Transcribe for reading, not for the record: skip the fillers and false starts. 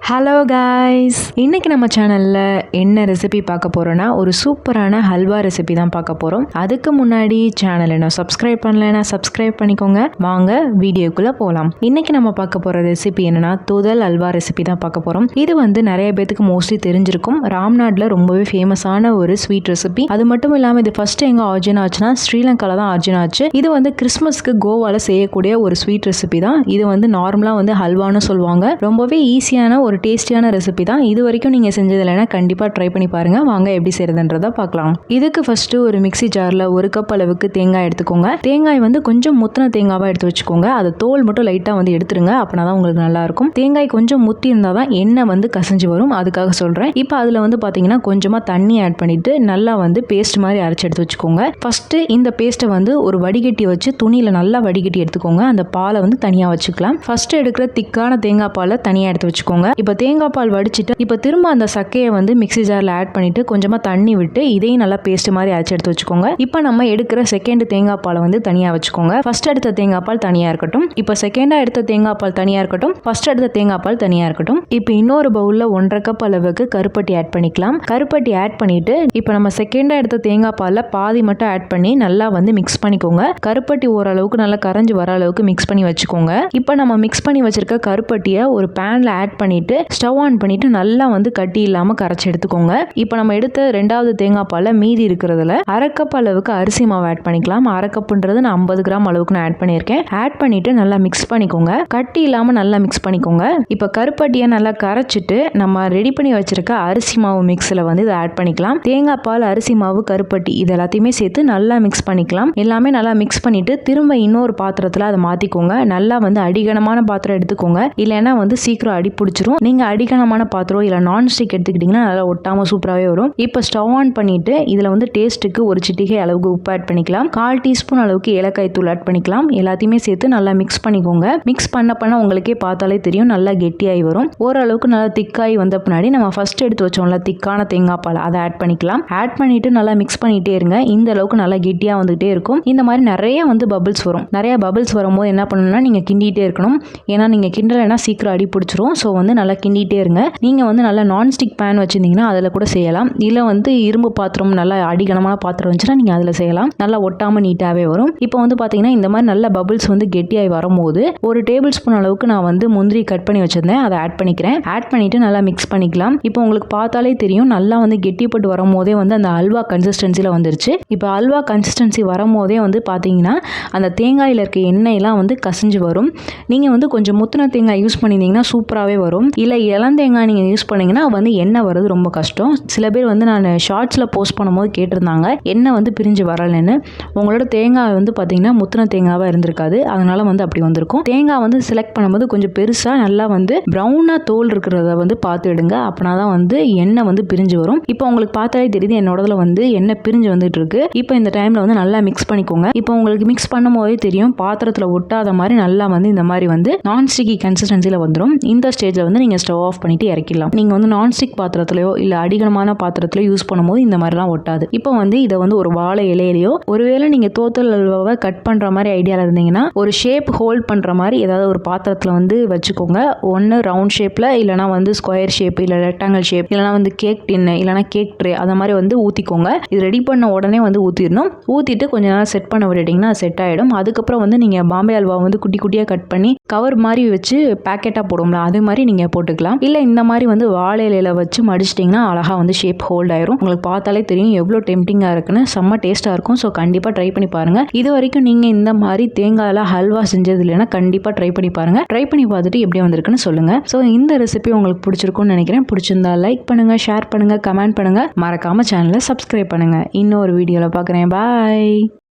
Hello guys, இன்றைக்கி நம்ம சேனலில் என்ன ரெசிபி பார்க்க போகிறோன்னா ஒரு சூப்பரான ஹல்வா ரெசிபி தான் பார்க்க போகிறோம். அதுக்கு முன்னாடி சேனலை நான் சப்ஸ்கிரைப் பண்ணலைன்னா சப்ஸ்கிரைப் பண்ணிக்கோங்க. வாங்க வீடியோக்குள்ளே போகலாம். இன்றைக்கி நம்ம பார்க்க போகிற ரெசிபி என்னென்னா தூதல் ஹல்வா ரெசிபி தான் பார்க்க போகிறோம். இது நிறைய பேத்துக்கு மோஸ்ட்லி தெரிஞ்சிருக்கும். ராம்நாட்டில் ரொம்பவே ஃபேமஸான ஒரு ஸ்வீட் ரெசிபி. அது மட்டும் இல்லாமல் இது ஃபஸ்ட்டு எங்கே ஆர்ஜின் ஆச்சுன்னா ஸ்ரீலங்காவில் தான் ஆர்ஜின் ஆச்சு. இது கிறிஸ்மஸ்க்கு கோவாவில் செய்யக்கூடிய ஒரு ஸ்வீட் ரெசிபி தான். இது நார்மலாக ஹல்வான்னு சொல்லுவாங்க. ரொம்பவே ஈஸியான ஒரு டேஸ்டியான ரெசிபி தான். இது வரைக்கும் நீங்கள் செஞ்சது இல்லைன்னா கண்டிப்பாக ட்ரை பண்ணி பாருங்கள். வாங்க எப்படி செய்கிறதுன்றதை பார்க்கலாம். இதுக்கு ஃபஸ்ட்டு ஒரு மிக்சி ஜாரில் 1 கப் அளவுக்கு தேங்காய் எடுத்துக்கோங்க. தேங்காய் கொஞ்சம் முத்தின தேங்காவாக எடுத்து வச்சுக்கோங்க. அதை தோல் மட்டும் லைட்டாக எடுத்துருங்க. அப்படின்னா தான் உங்களுக்கு நல்லாயிருக்கும். தேங்காய் கொஞ்சம் முத்தி இருந்தால் தான் எண்ணெய் கசஞ்சு வரும். அதுக்காக சொல்கிறேன். இப்போ அதில் பார்த்தீங்கன்னா கொஞ்சமாக தண்ணி ஆட் பண்ணிவிட்டு நல்லா பேஸ்ட் மாதிரி அரைச்சி எடுத்து வச்சுக்கோங்க. ஃபஸ்ட்டு இந்த பேஸ்ட்டை ஒரு வடிகட்டி வச்சு துணியில் நல்லா வடிகட்டி எடுத்துக்கோங்க. அந்த பாலை தனியாக வச்சுக்கலாம். ஃபஸ்ட்டு எடுக்கிற திக்கான தேங்காய் பாலை தனியாக எடுத்து வச்சுக்கோங்க. இப்போ தேங்காய் பால் வடிச்சிட்டு இப்போ திரும்ப அந்த சக்கையை மிக்சி ஜாரில் ஆட் பண்ணிட்டு கொஞ்சமாக தண்ணி விட்டு இதையும் நல்லா பேஸ்ட் மாதிரி அரைச்சி எடுத்து வச்சுக்கோங்க. இப்போ நம்ம எடுக்கிற செகண்ட் தேங்காய் பாலை தனியாக வச்சுக்கோங்க. ஃபர்ஸ்ட் எடுத்த தேங்காய் பால் தனியாக இருக்கட்டும். இப்போ செகண்டாக எடுத்த தேங்காய் பால் தனியாக இருக்கட்டும். ஃபர்ஸ்ட் எடுத்த தேங்காய் பால் தனியாக இருக்கட்டும். இப்போ இன்னொரு பவுலில் 1.5 கப் அளவுக்கு கருப்பட்டி ஆட் பண்ணிக்கலாம். கருப்பட்டி ஆட் பண்ணிட்டு இப்போ நம்ம செகண்டாக எடுத்த தேங்காய் பாலில் பாதி மட்டும் ஆட் பண்ணி நல்லா மிக்ஸ் பண்ணிக்கோங்க. கருப்பட்டி ஓரளவுக்கு நல்லா கரைஞ்சி வர அளவுக்கு மிக்ஸ் பண்ணி வச்சுக்கோங்க. இப்போ நம்ம மிக்ஸ் பண்ணி வச்சிருக்க கருப்பட்டியை ஒரு பேனில் ஆட் பண்ணிட்டு ஸ்டவ் ஆன் பண்ணிட்டு நல்லா கட்டி இல்லாமல் கரைச்சி எடுத்துக்கோங்க. இப்போ நம்ம எடுத்த 2வது தேங்காய் பாலை மீதி இருக்கிறதுல 1/2 கப் அளவுக்கு அரிசி மாவு ஆட் பண்ணிக்கலாம். 1/2 கப்புன்றது நான் 50 கிராம் அளவுக்கு நான் ஆட் பண்ணியிருக்கேன். ஆட் பண்ணிட்டு நல்லா மிக்ஸ் பண்ணிக்கோங்க. கட்டி இல்லாமல் நல்லா மிக்ஸ் பண்ணிக்கோங்க. இப்போ கருப்பட்டியை நல்லா கரைச்சிட்டு நம்ம ரெடி பண்ணி வச்சிருக்க அரிசி மாவு மிக்ஸில் இதை ஆட் பண்ணிக்கலாம். தேங்காய் பால், அரிசி மாவு, கருப்பட்டி இது எல்லாத்தையுமே சேர்த்து நல்லா மிக்ஸ் பண்ணிக்கலாம். எல்லாமே நல்லா மிக்ஸ் பண்ணிட்டு திரும்ப இன்னொரு பாத்திரத்தில் அதை மாற்றிக்கோங்க. நல்லா அடிகனமான பாத்திரம் எடுத்துக்கோங்க. இல்லைன்னா சீக்கிரம் அடி பிடிச்சிரும். நீங்கள் அடிகனமான பாத்திரம் இல்லை நான்ஸ்டிக் எடுத்துக்கிட்டிங்கன்னா நல்லா ஒட்டாமல் சூப்பராகவே வரும். இப்போ ஸ்டவ் ஆன் பண்ணிவிட்டு இதில் டேஸ்ட்டுக்கு ஒரு சிட்டிகை அளவுக்கு உப்பு ஆட் பண்ணிக்கலாம். 1/4 டீஸ்பூன் அளவுக்கு ஏலக்காய் தூள் ஆட் பண்ணிக்கலாம். எல்லாத்தையுமே சேர்த்து நல்லா மிக்ஸ் பண்ணிக்கோங்க. மிக்ஸ் பண்ண உங்களுக்கே பார்த்தாலே தெரியும் நல்லா கெட்டியாகி வரும். ஓரளவுக்கு நல்லா திக்காகி வந்த பின்னாடி நம்ம ஃபர்ஸ்ட் எடுத்து வச்சோம்ல திக்கான தேங்காய் பால் அதை ஆட் பண்ணிக்கலாம். ஆட் பண்ணிவிட்டு நல்லா மிக்ஸ் பண்ணிகிட்டே இருங்க. இந்த அளவுக்கு நல்லா கெட்டியாக வந்துகிட்டே இருக்கும். இந்த மாதிரி நிறைய பபிள்ஸ் வரும். நிறைய பபிள்ஸ் வரும்போது என்ன பண்ணணும்னா நீங்கள் கிண்டிகிட்டே இருக்கணும். ஏன்னா நீங்கள் கிண்டலைன்னா சீக்கிரம் அடி பிடிச்சிரும். ஸோ நல்லா கிண்டிகிட்டே இருங்க. நீங்கள் நல்லா நான்ஸ்டிக் பேன் வச்சுருந்தீங்கன்னா அதில் கூட செய்யலாம். இல்லை இரும்பு பாத்திரம் நல்லா அடிகனமான பாத்திரம் இருந்துச்சுன்னா நீங்கள் அதில் செய்யலாம். நல்லா ஒட்டாமல் நீட்டாகவே வரும். இப்போ பார்த்தீங்கன்னா இந்த மாதிரி நல்ல பபிள்ஸ் கெட்டியாகி வரும்போது 1 டேபிள் ஸ்பூன் அளவுக்கு நான் முந்திரி கட் பண்ணி வச்சுருந்தேன். அதை ஆட் பண்ணிக்கிறேன். ஆட் பண்ணிவிட்டு நல்லா மிக்ஸ் பண்ணிக்கலாம். இப்போ உங்களுக்கு பார்த்தாலே தெரியும் நல்லா கெட்டிப்பட்டு வரும்போதே அந்த அல்வா கன்சிஸ்டன்சியில் வந்துருச்சு. இப்போ அல்வா கன்சிஸ்டன்சி வரும்போதே பார்த்தீங்கன்னா அந்த தேங்காயில் இருக்க எண்ணெயெல்லாம் கசிஞ்சு வரும். நீங்கள் கொஞ்சம் முத்தின தேங்காய் யூஸ் பண்ணியிருந்தீங்கன்னா சூப்பராகவே வரும். இல்லை இளந்தேங்காய் நீங்கள் யூஸ் பண்ணிங்கன்னா எண்ணெய் வர்றது ரொம்ப கஷ்டம். சில பேர் நான் ஷார்ட்ஸில் போஸ்ட் பண்ணும்போது கேட்டிருந்தாங்க எண்ணெய் பிரிஞ்சு வரலன்னு. உங்களோட தேங்காய் பார்த்தீங்கன்னா முத்தின தேங்காவாக இருந்திருக்காது. அதனால அப்படி வந்திருக்கும். தேங்காய் செலக்ட் பண்ணும்போது கொஞ்சம் பெருசாக நல்லா ப்ரௌனாக தோல் இருக்கிறத பார்த்து எடுங்க. அப்படின்னா தான் எண்ணெய் பிரிஞ்சு வரும். இப்போ உங்களுக்கு பார்த்தாலே தெரியுது என்னோடதுல எண்ணெய் பிரிஞ்சு வந்துட்டு இருக்கு. இப்போ இந்த டைமில் நல்லா மிக்ஸ் பண்ணிக்கோங்க. இப்போ உங்களுக்கு மிக்ஸ் பண்ணும் போதே தெரியும் பாத்திரத்தில் ஒட்டாத மாதிரி நல்லா இந்த மாதிரி நான்ஸ்டிக்கி கன்சிஸ்டன்சியில் வந்துடும். இந்த ஸ்டேஜில் நீங்கள் ஸ்டவ் ஆஃப் பண்ணிட்டு இறக்கிடலாம். நீங்கள் நான்ஸ்டிக் பாத்திரத்திலையோ இல்லை அடிகனமான பாத்திரத்திலையோ யூஸ் பண்ணும்போது இந்த மாதிரிலாம் ஒட்டாது. இப்போ இதை ஒரு வாழை இலையிலையோ ஒருவேளை நீங்கள் தோத்தல் அல்வாவை கட் பண்ணுற மாதிரி ஐடியாவில் இருந்தீங்கன்னா ஒரு ஷேப் ஹோல்ட் பண்ணுற மாதிரி ஏதாவது ஒரு பாத்திரத்தில் வச்சுக்கோங்க. ஒன்று ரவுண்ட் ஷேப்பில் இல்லைனா ஸ்கொயர் ஷேப் இல்லை ரெக்டாங்கிள் ஷேப் இல்லைனா கேக் டின்னு இல்லைனா கேக் ட்ரே அந்த மாதிரி ஊற்றிக்கோங்க. இது ரெடி பண்ண உடனே ஊற்றிடணும். ஊற்றிட்டு கொஞ்ச நேரம் செட் பண்ண விட்டுட்டிங்கன்னா செட் ஆகிடும். அதுக்கப்புறம் நீங்கள் பாம்பே அல்வா குட்டி குட்டியாக கட் பண்ணி கவர் மாதிரி வச்சு பேக்கெட்டாக போடுவோம்ல அது மாதிரி நீங்கள் போட்டுக்கலாம். இல்லை இந்த மாதிரி வாழை இலையில வச்சு மடிச்சிட்டிங்கன்னா அழகாக ஷேப் ஹோல்ட் ஆயிரும். உங்களுக்கு பார்த்தாலே தெரியும் எவ்வளோ டெம்டிங்காக இருக்குன்னு. செம்ம டேஸ்ட்டாக இருக்கும். ஸோ கண்டிப்பாக ட்ரை பண்ணி பாருங்கள். இது வரைக்கும் நீங்கள் இந்த மாதிரி தேங்காயில் ஹல்வா செஞ்சது இல்லைன்னா கண்டிப்பாக ட்ரை பண்ணி பாருங்கள். ட்ரை பண்ணி பார்த்துட்டு எப்படி வந்திருக்குன்னு சொல்லுங்கள். ஸோ இந்த ரெசிபி உங்களுக்கு பிடிச்சிருக்கும்னு நினைக்கிறேன். பிடிச்சிருந்தா லைக் பண்ணுங்கள், ஷேர் பண்ணுங்கள், கமெண்ட் பண்ணுங்கள். மறக்காமல் சேனலை சப்ஸ்கிரைப் பண்ணுங்கள். இன்னொரு வீடியோவில் பார்க்குறேன். பாய்.